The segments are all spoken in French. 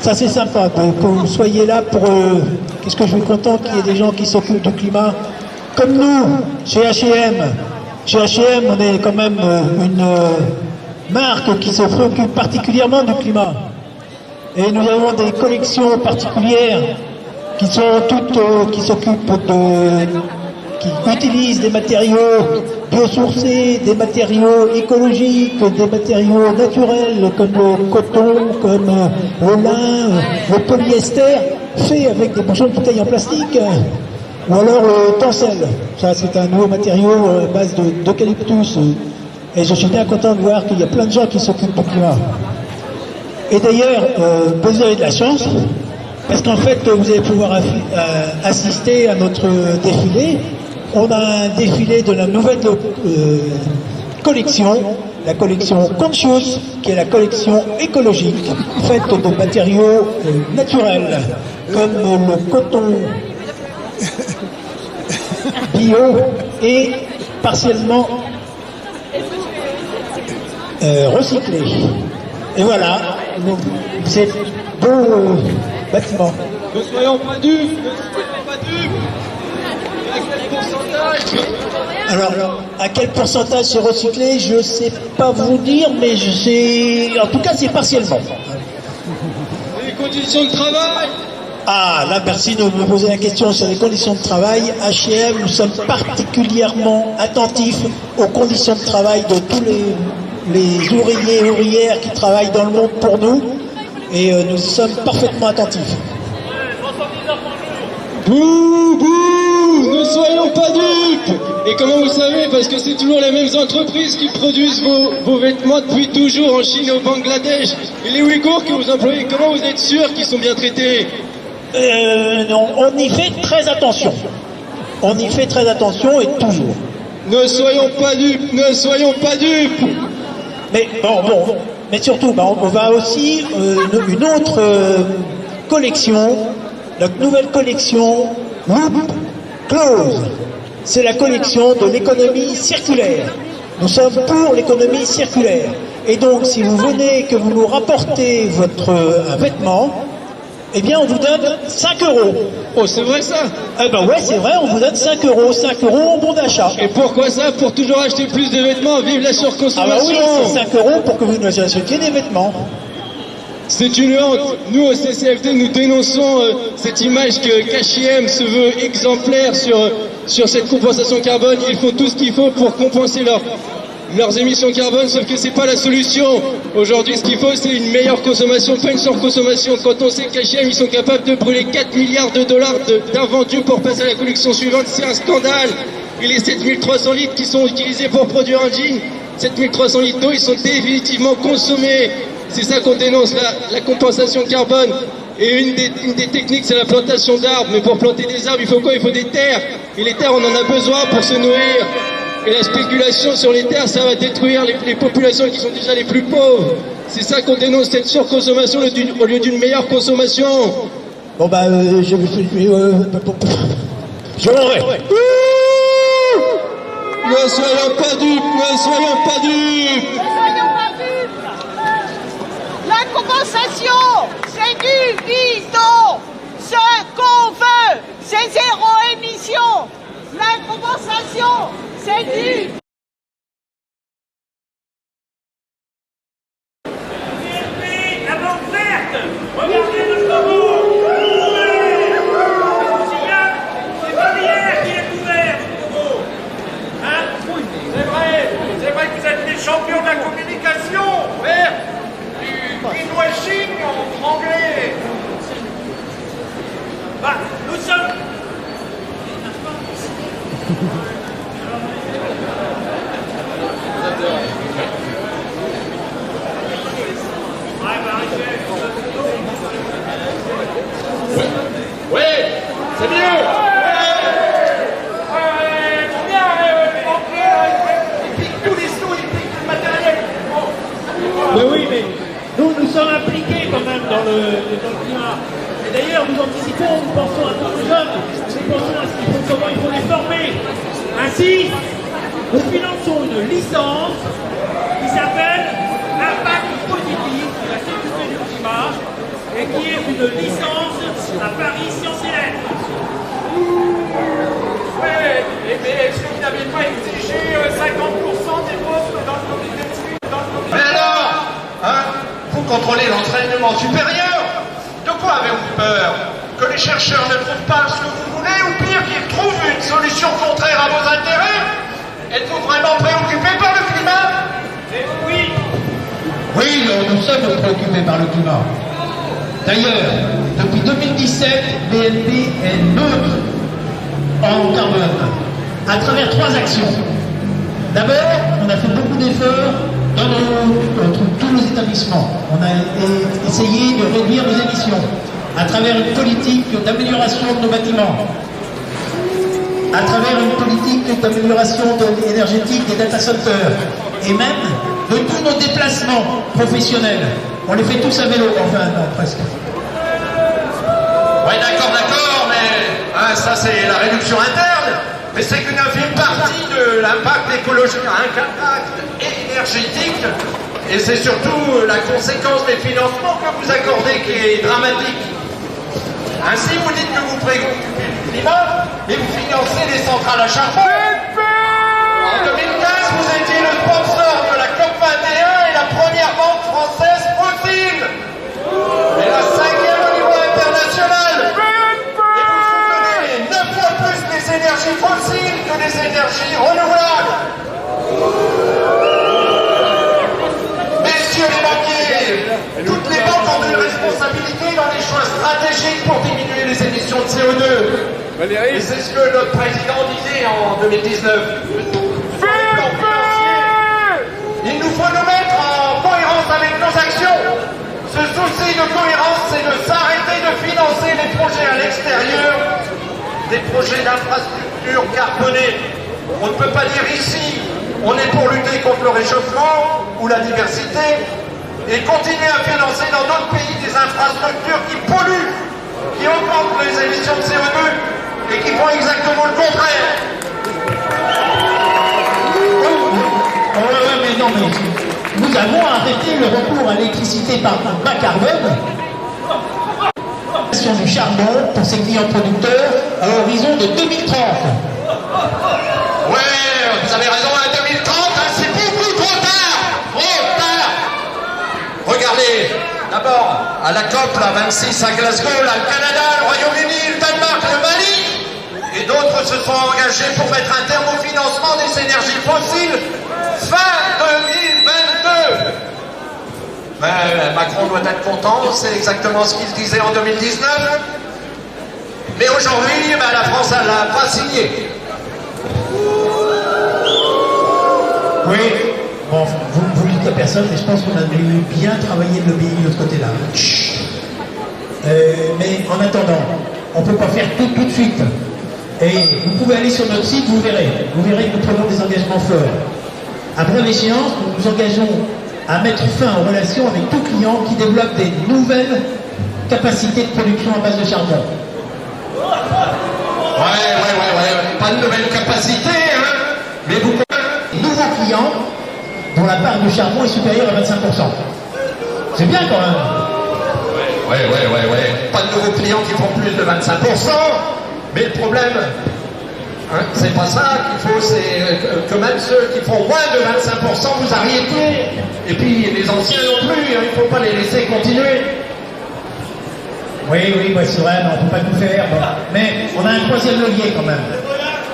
Ça c'est sympa, que vous soyez là pour... Qu'est-ce que je suis content qu'il y ait des gens qui s'occupent du climat. Comme nous, chez H&M. Chez H&M, on est quand même une marque qui se préoccupe particulièrement du climat. Et nous avons des collections particulières qui sont toutes, qui s'occupent de... qui utilisent des matériaux biosourcés, des matériaux écologiques, des matériaux naturels comme le coton, comme le lin, le polyester, fait avec des bouchons de bouteilles en plastique, ou alors le tencel. Ça, c'est un nouveau matériau à base d'eucalyptus. Et je suis bien content de voir qu'il y a plein de gens qui s'occupent du climat. Et d'ailleurs, vous avez de la chance, parce qu'en fait, vous allez pouvoir assister à notre défilé. On a un défilé de la nouvelle collection, la collection Conscious, qui est la collection écologique, faite de matériaux naturels, comme le coton bio et partiellement recyclé. Et voilà, c'est beau bâtiment. Ne soyons pas dupes, ne soyons pas dupes. À quel pourcentage? Alors, à quel pourcentage c'est recyclé, je ne sais pas vous dire, mais je sais... En tout cas, c'est partiellement. Les conditions de travail? Ah, là, merci de me poser la question sur les conditions de travail. H&M, nous sommes particulièrement attentifs aux conditions de travail de tous les ouvriers et ouvrières qui travaillent dans le monde pour nous. Et nous sommes parfaitement attentifs. Bouh, bouh, ne soyons pas dupes. Et comment vous savez? Parce que c'est toujours les mêmes entreprises qui produisent vos vêtements depuis toujours en Chine et au Bangladesh. Et les Ouïghours que vous employez, comment vous êtes sûr qu'ils sont bien traités? Non, on y fait très attention. On y fait très attention et toujours. Ne soyons pas dupes, ne soyons pas dupes. Mais bon, mais surtout, on va aussi une autre collection, notre nouvelle collection Loop Close. C'est la collection de l'économie circulaire. Nous sommes pour l'économie circulaire. Et donc, si vous venez, que vous nous rapportez un vêtement, eh bien, on vous donne 5 €. Oh, c'est vrai ça? Eh ben ouais, c'est vrai, on vous donne 5 €. 5 € en bon d'achat. Et pourquoi ça? Pour toujours acheter plus de vêtements, vive la surconsommation. Ah bah oui, c'est 5 € pour que vous nous achetiez des vêtements. C'est une honte. Nous, au CCFD, nous dénonçons cette image que H&M se veut exemplaire sur cette compensation carbone. Ils font tout ce qu'il faut pour compenser leurs émissions carbone, sauf que c'est pas la solution. Aujourd'hui, ce qu'il faut, c'est une meilleure consommation, pas une surconsommation. Quand on sait qu'H&M, ils sont capables de brûler 4 milliards de dollars d'invendus pour passer à la collection suivante, c'est un scandale. Et les 7300 litres qui sont utilisés pour produire un jean, 7300 litres d'eau, ils sont définitivement consommés. C'est ça qu'on dénonce, la compensation carbone. Et une des techniques, c'est la plantation d'arbres. Mais pour planter des arbres, il faut quoi? Il faut des terres. Et les terres, on en a besoin pour se nourrir. Et la spéculation sur les terres, ça va détruire les populations qui sont déjà les plus pauvres. C'est ça qu'on dénonce, cette surconsommation au lieu d'une meilleure consommation. Bon bah, je m'en vais. Ne soyons pas dupes, ne soyons pas dupes. La compensation, c'est du bidon. Ce qu'on veut, c'est 0 émission. La compensation, c'est du... La banque verte. Regardez notre logo. C'est pas hier qu'il est ouvert, ce logo. Hein? C'est vrai que vous êtes les champions de la communication verte. Greenwashing en anglais. Bah, nous sommes... Ouais, c'est mieux. Tous les sous, ils piquent le matériel. Mais oui, mais nous sommes impliqués quand même dans le climat. Et d'ailleurs, nous anticipons, nous pensons à tous nos jeunes, nous pensons à comment il faut les former. Ainsi, nous finançons une licence qui s'appelle Impact positif de la sécurité du climat et obtenir une licence à Paris Sciences et Lettres. Ouais, mais est-ce que vous n'avez pas exigé 50% des postes dans le comité de suite, Mais alors, hein, vous contrôlez l'entraînement supérieur. De quoi avez-vous peur? Que les chercheurs ne trouvent pas ce que vous voulez, ou pire, qu'ils trouvent une solution contraire à vos intérêts? Êtes-vous vraiment préoccupé par le climat? Oui. Oui, nous sommes préoccupés par le climat. D'ailleurs, depuis 2017, BNP est neutre en carbone, à travers 3 actions. D'abord, on a fait beaucoup d'efforts dans tous nos établissements. On a essayé de réduire nos émissions à travers une politique d'amélioration de nos bâtiments, à travers une politique d'amélioration énergétique des data centers, et même de tous nos déplacements professionnels. On les fait tous à vélo, enfin non, presque. Oui, d'accord, mais hein, ça c'est la réduction interne, mais c'est qu'une infime partie de l'impact écologique, un impact énergétique, et c'est surtout la conséquence des financements que vous accordez qui est dramatique. Ainsi, vous dites que vous préoccupez du climat, mais vous financez les centrales à charbon. En 2015, vous étiez le sponsor de la COP21 et la première banque française fossile. Et la 5e au niveau international. Et vous soutenez 9 fois plus les énergies fossiles que les énergies renouvelables. Messieurs les banquiers, toutes les banques ont une responsabilité dans les choix stratégiques pour diminuer les émissions de CO2. Et c'est ce que notre président disait en 2019. Il nous faut nous mettre en cohérence avec nos actions. Ce souci de cohérence, c'est de s'arrêter de financer les projets à l'extérieur, des projets d'infrastructures carbonées. On ne peut pas dire ici, on est pour lutter contre le réchauffement ou la diversité, et continuer à financer dans d'autres pays des infrastructures qui polluent, qui augmentent les émissions de CO2 et qui font exactement le contraire. Mais non, mais nous avons arrêté le recours à l'électricité par bas carbone du charbon pour ses clients producteurs à l'horizon de 2030. Ouais, vous avez raison, à 2030, hein, c'est beaucoup trop tard. Trop tard. Regardez, d'abord, à la COP, la 26 à Glasgow, là, le Canada, le Royaume-Uni, le Danemark, le Mali, et d'autres se sont engagés pour mettre un terme au financement des énergies fossiles fin 2022. Ben, Macron doit être content, c'est exactement ce qu'il disait en 2019. Mais aujourd'hui, ben, la France, elle l'a pas signé. Oui, bon, vous le dites à personne, mais je pense qu'on a bien travaillé le lobbying de l'autre côté là. Mais en attendant, on ne peut pas faire tout de suite. Et vous pouvez aller sur notre site, vous verrez que nous prenons des engagements forts. À brève échéance, nous nous engageons à mettre fin aux relations avec tout client qui développe des nouvelles capacités de production à base de charbon. Ouais, pas de nouvelles capacités, hein, mais vous... Nouveaux clients dont la part de charbon est supérieure à 25%. C'est bien quand même. Ouais. Pas de nouveaux clients qui font plus de 25%, mais le problème, hein, c'est pas ça qu'il faut, c'est que même ceux qui font moins de 25%, vous arrêtez. Et puis les anciens non plus, hein, il ne faut pas les laisser continuer. Oui, c'est vrai, mais on ne peut pas tout faire. Bon. Mais on a un troisième levier quand même.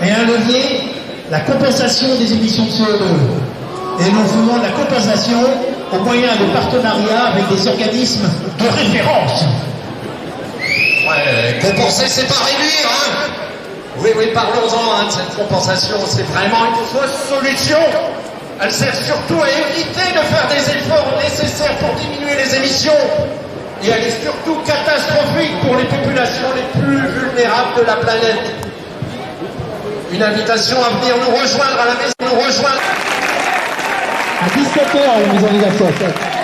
Et un levier, la compensation des émissions de CO2. Et nous faisons la compensation au moyen de partenariats avec des organismes de référence. Ouais, compenser, c'est pas réduire, hein. Oui, parlons-en, hein, de cette compensation. C'est vraiment une fausse solution. Elle sert surtout à éviter de faire des efforts nécessaires pour diminuer les émissions. Et elle est surtout catastrophique pour les populations les plus vulnérables de la planète. Une invitation à venir nous rejoindre à la maison, À 17h, la maison des associations.